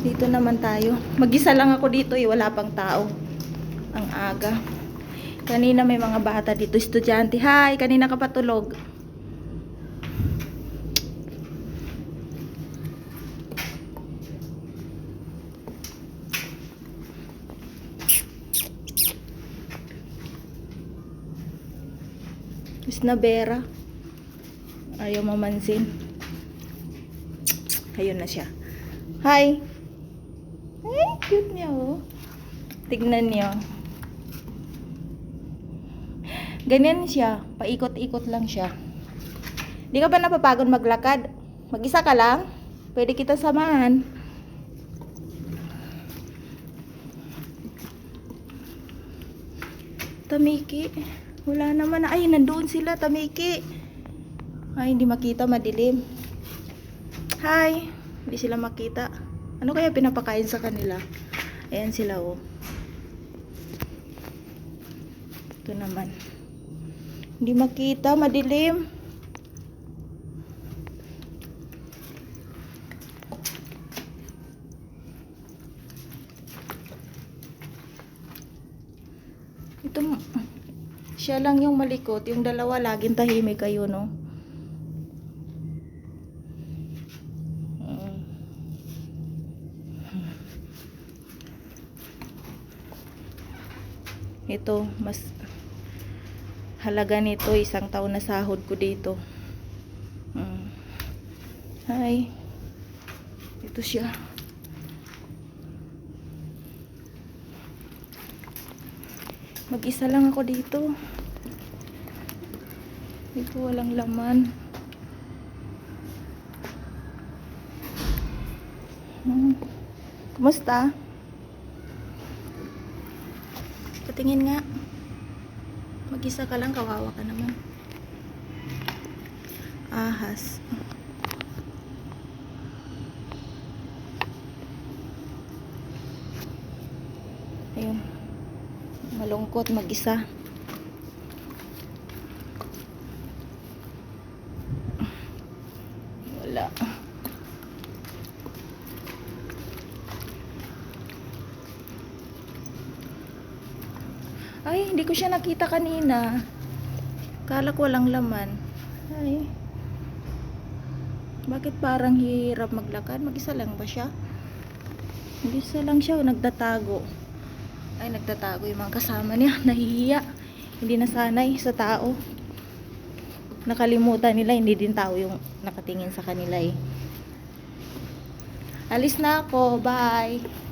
Dito naman tayo. Mag-isa lang ako dito eh. Wala pang tao. Ang aga. Kanina may mga bata dito. Estudyante. Hi! Kanina ka patulog. Miss Nabera. Ayaw mamansin. Ayun na siya. Hi! Ay, cute niya oh. Tignan niyo. Ganyan siya. Paikot-ikot lang siya. Di ka ba napapagod maglakad? Mag-isa ka lang? Pwede kita samahan. Tamiki. Wala naman. Ay, nandoon sila. Tamiki. Ay, hindi makita. Madilim. Hi. Hindi sila makita. Ano kaya pinapakain sa kanila? Ayan sila oh. Ito naman. Hindi makita. Madilim. Ito, siya lang yung malikot. Yung dalawa laging tahimik kayo, no? Ito, mas halaga nito, 1 taon na sahod ko dito. Hi. Ito siya. Mag-isa lang ako dito. Dito walang laman. Kumusta? Patingin nga. Mag-isa ka lang, kawawa ka naman. Ahas. Ayun. Malungkot mag-isa. Wala. Ay, hindi ko siya nakita kanina. Kala ko walang laman. Ay. Bakit parang hirap maglakad? Mag-isa lang ba siya? Mag-isa lang siya o nagtatago? Ay, nagtatago yung mga kasama niya. Nahihiya. Hindi nasanay sa tao. Nakalimutan nila, hindi din tao yung nakatingin sa kanila eh. Alis na ako. Bye!